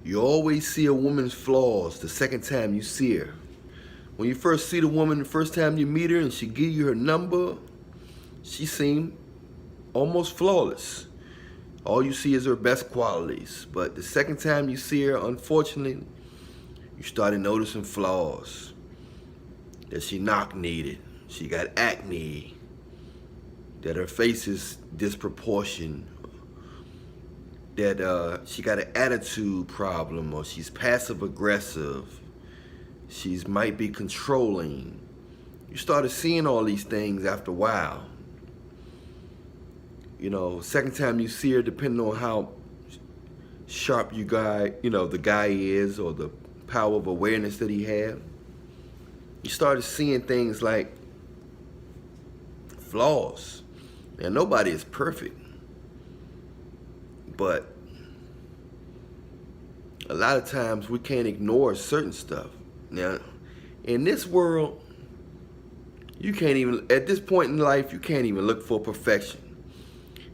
You always see a woman's flaws the second time you see her. When you first see the woman, the first time you meet her and she give you her number, she seemed almost flawless. All you see is her best qualities. But the second time you see her, unfortunately, you started noticing flaws. That she knock-kneaded, she got acne, that her face is disproportioned, that she got an attitude problem, or she's passive-aggressive, she might be controlling. You started seeing all these things after a while. You know, second time you see her, depending on how sharp the guy is, or the power of awareness that he has, you started seeing things like flaws. Now, nobody is perfect, but a lot of times we can't ignore certain stuff. Now, in this world, you can't even, at this point in life, you can't even look for perfection.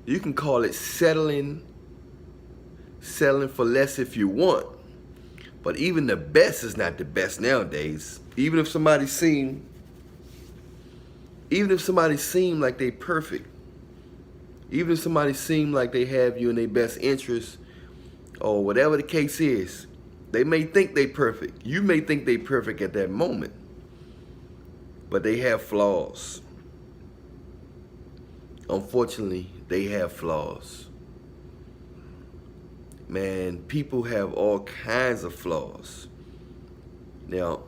You can call it settling for less if you want, but even the best is not the best nowadays. Even if somebody seem like they perfect, even if somebody seem like they have you in their best interest, or whatever the case is, they may think they perfect. You may think they perfect at that moment, but they have flaws. Unfortunately, they have flaws. Man, people have all kinds of flaws. Now,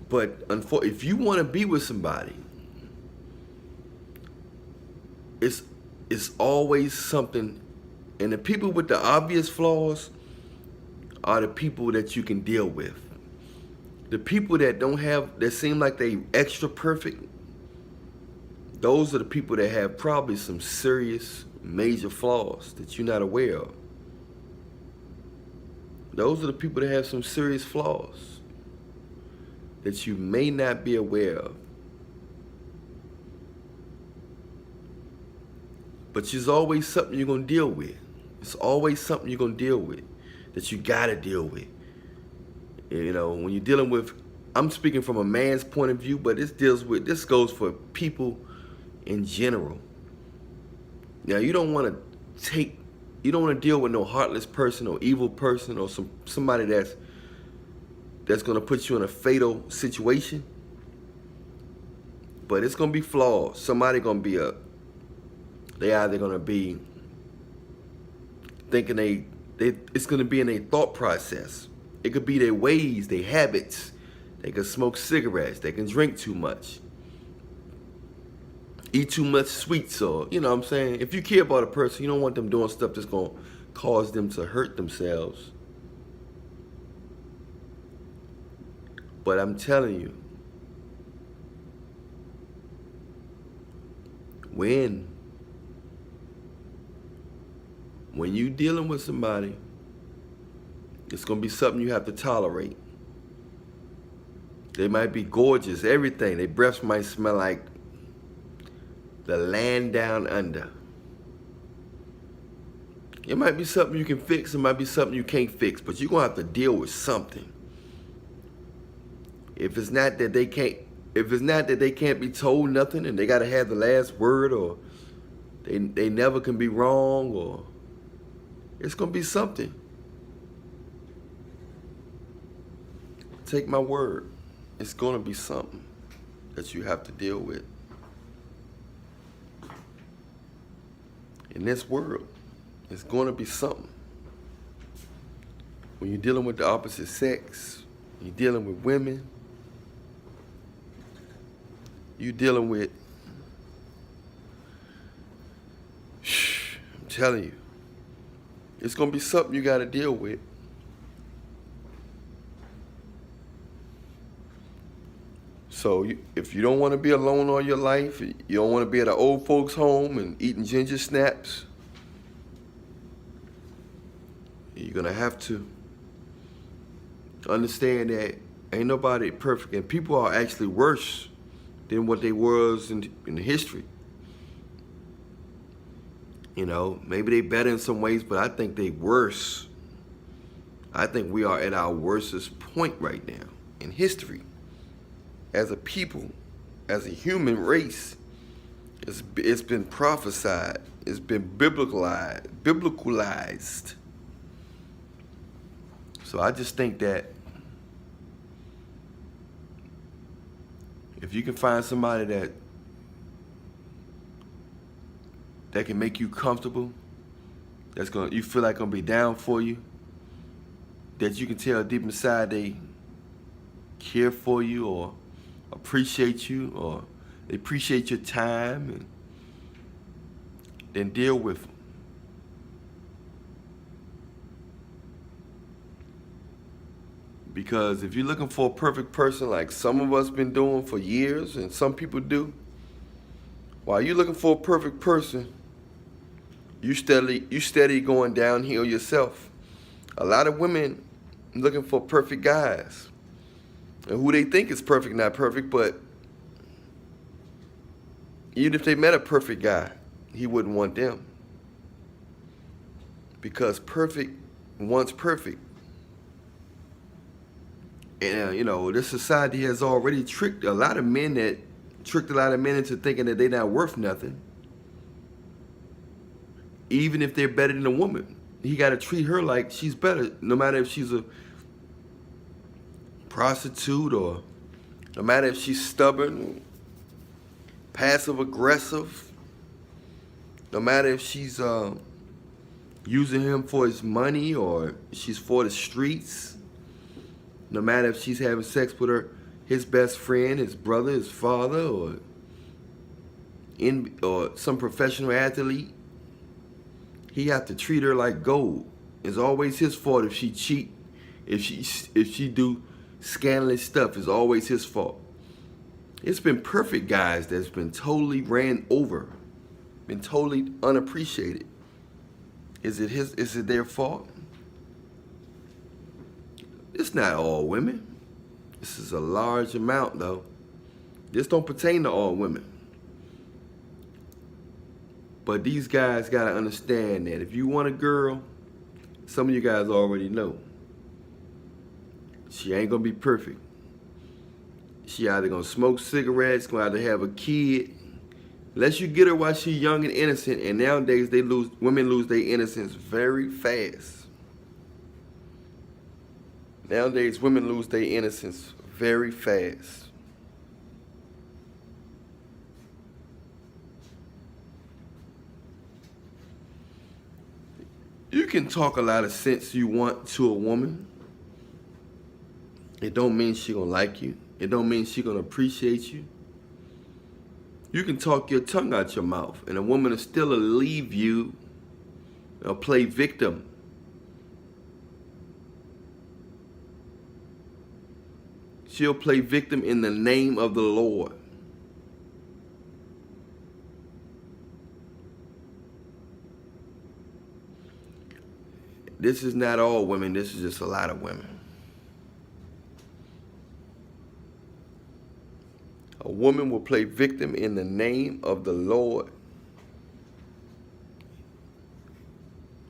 but if you want to be with somebody, it's always something, and the people with the obvious flaws are the people that you can deal with. The people that seem like they extra perfect, those are the people that have probably some serious, major flaws that you're not aware of. Those are the people that have some serious flaws that you may not be aware of. But there's always something you're going to deal with. It's always something you're going to deal with that you got to deal with. You know, when you're dealing with, I'm speaking from a man's point of view, but this goes for people in general. Now, you don't want to deal with no heartless person or evil person or somebody that's going to put you in a fatal situation. But it's going to be flawed. Somebody going to be they either going to be thinking it's going to be in their thought process. It could be their ways, their habits. They can smoke cigarettes. They can drink too much. Eat too much sweets, or, you know what I'm saying? If you care about a person, you don't want them doing stuff that's going to cause them to hurt themselves. But I'm telling you, when you're dealing with somebody, it's going to be something you have to tolerate. They might be gorgeous, everything. Their breath might smell like the land down under. It might be something you can fix. It might be something you can't fix. But you're going to have to deal with something. If it's not that they can't be told nothing and they got to have the last word, or they never can be wrong, or it's going to be something. Take my word. It's going to be something that you have to deal with. In this world, it's going to be something. When you're dealing with the opposite sex, you're dealing with women, you're dealing with, I'm telling you, it's going to be something you got to deal with. So if you don't want to be alone all your life, you don't want to be at an old folks' home and eating ginger snaps, you're going to have to understand that ain't nobody perfect. And people are actually worse than what they was in history. You know, maybe they better in some ways, but I think they worse. I think we are at our worstest point right now in history. As a people, as a human race, it's been prophesied, it's been biblicalized. So I just think that if you can find somebody that can make you comfortable, you feel like gonna be down for you, that you can tell deep inside they care for you or appreciate you or they appreciate your time, and then deal with them. Because if you're looking for a perfect person like some of us been doing for years and some people do, while you're looking for a perfect person, you steady going downhill yourself. A lot of women looking for perfect guys, and who they think is perfect, not perfect, but even if they met a perfect guy, he wouldn't want them. Because perfect wants perfect. And, this society has already tricked a lot of men into thinking that they're not worth nothing. Even if they're better than a woman, he got to treat her like she's better, no matter if she's a prostitute or no matter if she's stubborn, passive aggressive, no matter if she's using him for his money or she's for the streets, no matter if she's having sex with his best friend, his brother, his father, or some professional athlete, he have to treat her like gold. It's always his fault if she cheat, if she do scandalous stuff. It's always his fault. It's been perfect guys that's been totally ran over, been totally unappreciated. Is it their fault? It's not all women. This is a large amount, though. This don't pertain to all women. But these guys got to understand that if you want a girl, some of you guys already know, she ain't going to be perfect. She either going to smoke cigarettes, going to either have a kid. Unless you get her while she's young and innocent, and nowadays women lose their innocence very fast. Nowadays, women lose their innocence very fast. You can talk a lot of sense you want to a woman. It don't mean she gonna like you. It don't mean she gonna appreciate you. You can talk your tongue out your mouth, and a woman will still leave you or play victim. She'll play victim in the name of the Lord. This is not all women. This is just a lot of women. A woman will play victim in the name of the Lord.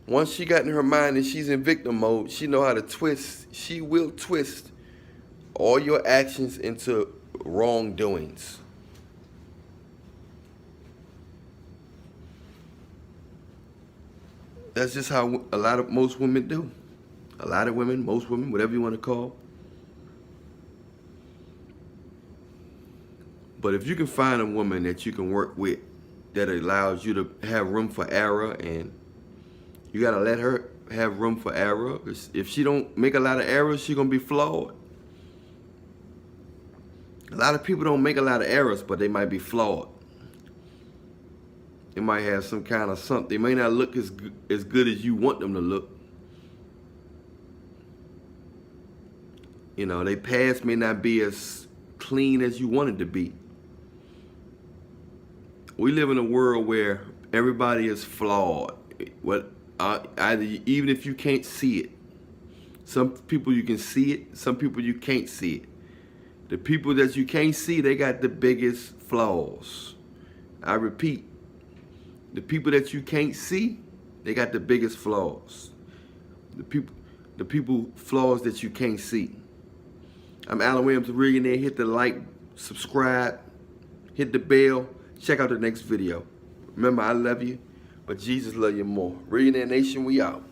Once she got in her mind that she's in victim mode, she know how to twist. She will twist all your actions into wrongdoings. That's just how most women do. A lot of women, most women, whatever you want to call. But if you can find a woman that you can work with that allows you to have room for error, and you got to let her have room for error. If she don't make a lot of errors, she's going to be flawed. A lot of people don't make a lot of errors, but they might be flawed. They might have some kind of something. They may not look as good as you want them to look. Their past may not be as clean as you want it to be. We live in a world where everybody is flawed. Even if you can't see it. Some people you can see it, some people you can't see it. The people that you can't see, they got the biggest flaws. I repeat, the people that you can't see, they got the biggest flaws. the people flaws that you can't see. I'm Allan Williams, the Reallionaire. Hit the like, subscribe, hit the bell. Check out the next video. Remember, I love you, but Jesus love you more. Reallionaire Nation, we out.